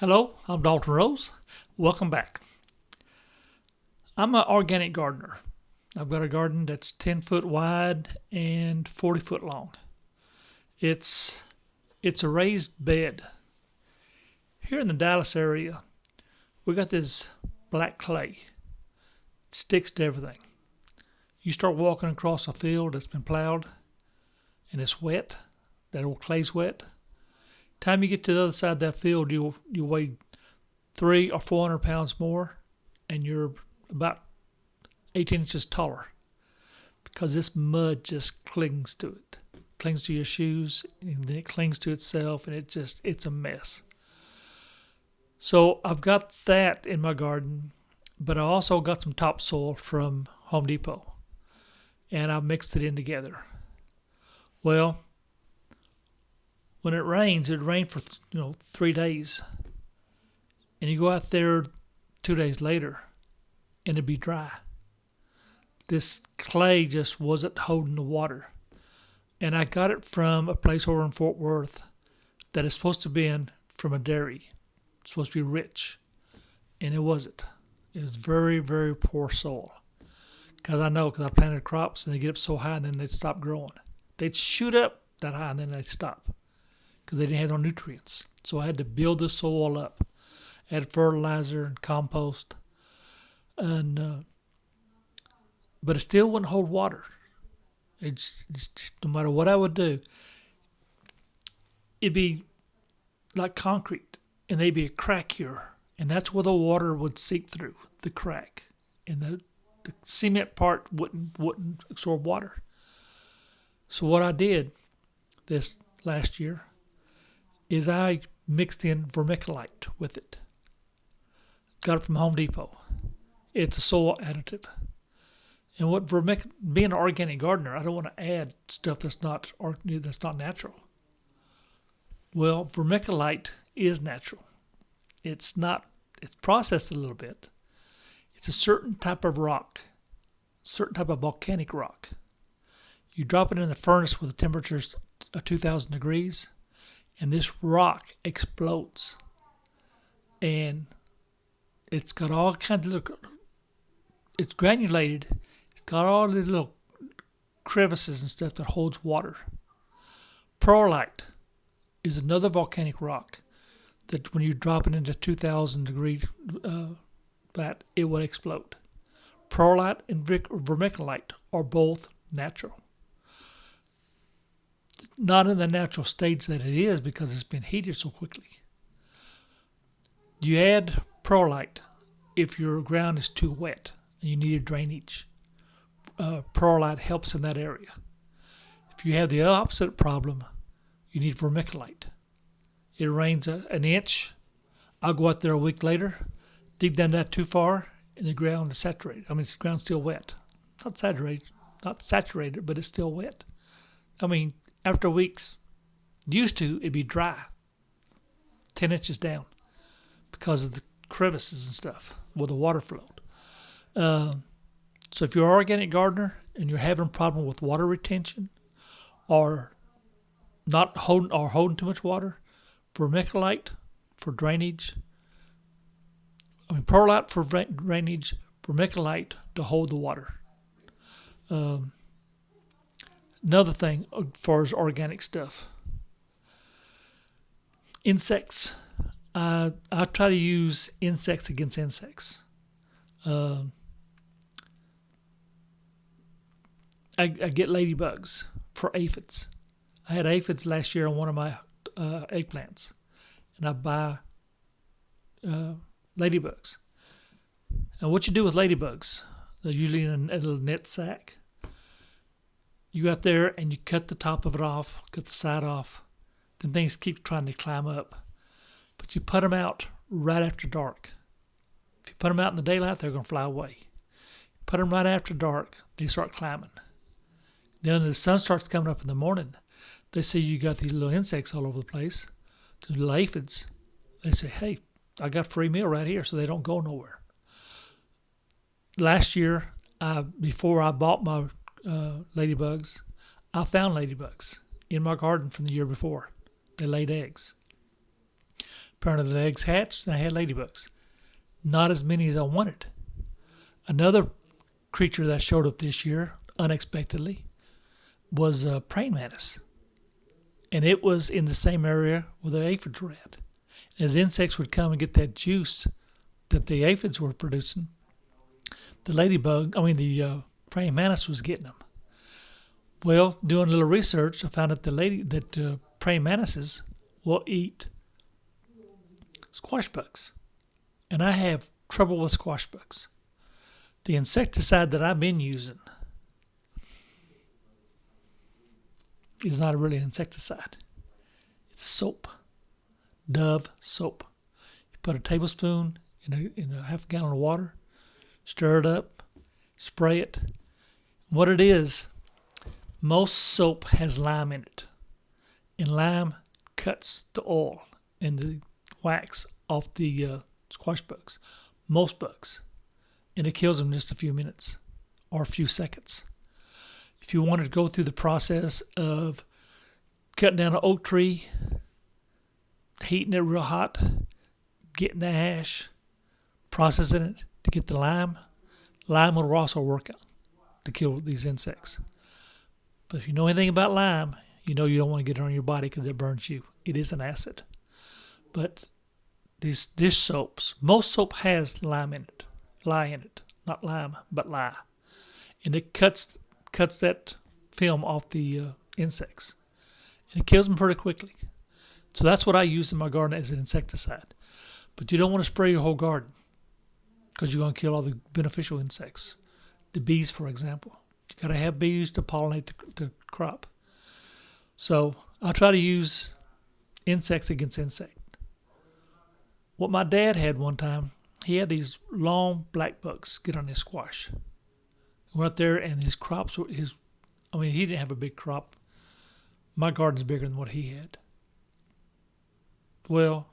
Hello, I'm Dalton Rose. Welcome back. I'm an organic gardener. I've got a garden that's 10 foot wide and 40 foot long. It's a raised bed. Here in the Dallas area, we got this black clay. It sticks to everything. You start walking across a field that's been plowed and it's wet. That old clay's wet. Time you get to the other side of that field, you weigh 300 or 400 pounds more, and you're about 18 inches taller because this mud just clings to it, clings to your shoes, and then it clings to itself, and it's a mess. So I've got that in my garden, but I also got some topsoil from Home Depot, and I mixed it in together. Well, when it rained for 3 days, and you go out there 2 days later, and it'd be dry. This clay just wasn't holding the water, and I got it from a place over in Fort Worth that is supposed to be from a dairy. It's supposed to be rich, and it wasn't. It was very, very poor soil. Because I planted crops, and they get up so high, and then they'd stop growing. They'd shoot up that high, and then they'd stop, because they didn't have no nutrients. So I had to build the soil up, add fertilizer and compost, and but it still wouldn't hold water. It's just, no matter what I would do, it'd be like concrete, and there'd be a crack here, and that's where the water would seep through the crack, and the cement part wouldn't absorb water. So what I did this last year is I mixed in vermiculite with it. Got it from Home Depot. It's a soil additive. And being an organic gardener, I don't want to add stuff that's not natural. Well, vermiculite is natural. It's processed a little bit. It's a certain type of rock, certain type of volcanic rock. You drop it in the furnace with the temperatures of 2,000 degrees, and this rock explodes. And it's got all kinds of it's granulated. It's got all these little crevices and stuff that holds water. Perlite is another volcanic rock that when you drop it into 2,000 degree vat, it will explode. Perlite and vermiculite are both natural. Not in the natural stage that it is because it's been heated so quickly. You add perlite if your ground is too wet and you need a drainage. Perlite helps in that area. If you have the opposite problem, you need vermiculite. It rains an inch. I'll go out there a week later, dig down that too far, and the ground is saturated. The ground's still wet. Not saturated, but it's still wet. After weeks, it'd be dry, 10 inches down, because of the crevices and stuff where the water flowed. So if you're an organic gardener and you're having a problem with water retention or holding too much water, vermiculite for drainage, perlite for drainage, vermiculite to hold the water. Another thing as far as organic stuff, insects. I try to use insects against insects. I get ladybugs for aphids. I had aphids last year on one of my eggplants, and I buy ladybugs. And what you do with ladybugs, they're usually in a little net sack. You go out there and you cut the top of it off, cut the side off. Then things keep trying to climb up. But you put them out right after dark. If you put them out in the daylight, they're going to fly away. Put them right after dark, they start climbing. Then when the sun starts coming up in the morning, they see you got these little insects all over the place, the little aphids. They say, hey, I got free meal right here, so they don't go nowhere. Last year, before I bought my ladybugs, I found ladybugs in my garden from the year before. They laid eggs. Apparently the eggs hatched and I had ladybugs. Not as many as I wanted. Another creature that showed up this year, unexpectedly, was a praying mantis. And it was in the same area where the aphids were at. As insects would come and get that juice that the aphids were producing, the praying mantis was getting them. Well, doing a little research, I found out that praying mantises will eat squash bugs. And I have trouble with squash bugs. The insecticide that I've been using is not really an insecticide. It's soap. Dove soap. You put a tablespoon in a half gallon of water, stir it up, spray it. What it is, most soap has lime in it. And lime cuts the oil and the wax off the squash bugs. Most bugs. And it kills them in just a few minutes or a few seconds. If you wanted to go through the process of cutting down an oak tree, heating it real hot, getting the ash, processing it to get the lime will also work out to kill these insects. But if you know anything about lime, you know you don't want to get it on your body because it burns you. It is an acid. But these dish soaps, most soap has lye in it. Not lime, but lye. And it cuts that film off the insects. And it kills them pretty quickly. So that's what I use in my garden as an insecticide. But you don't want to spray your whole garden because you're going to kill all the beneficial insects. The bees, for example. You got to have bees to pollinate the crop. So I try to use insects against insect. What my dad had one time, he had these long black bugs get on his squash. He went out there and his crops were he didn't have a big crop. My garden's bigger than what he had. Well,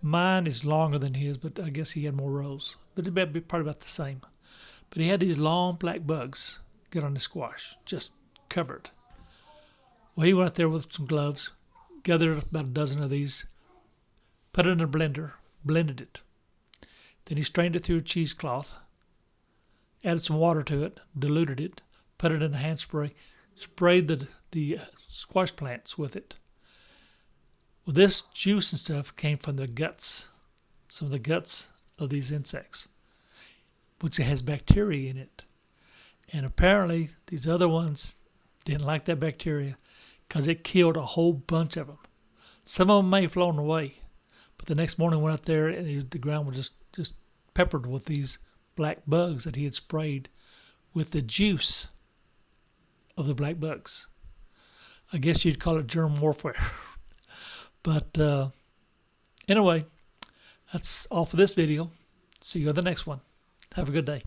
mine is longer than his, but I guess he had more rows. But it'd be probably about the same. But he had these long black bugs get on the squash, just covered. Well, he went out there with some gloves, gathered about a dozen of these, put it in a blender, blended it. Then he strained it through a cheesecloth, added some water to it, diluted it, put it in a hand spray, sprayed the squash plants with it. Well, this juice and stuff came from the guts, some of the guts of these insects, which has bacteria in it. And apparently these other ones didn't like that bacteria because it killed a whole bunch of them. Some of them may have flown away, but the next morning went out there and the ground was just peppered with these black bugs that he had sprayed with the juice of the black bugs. I guess you'd call it germ warfare. But anyway, that's all for this video. See you on the next one. Have a good day.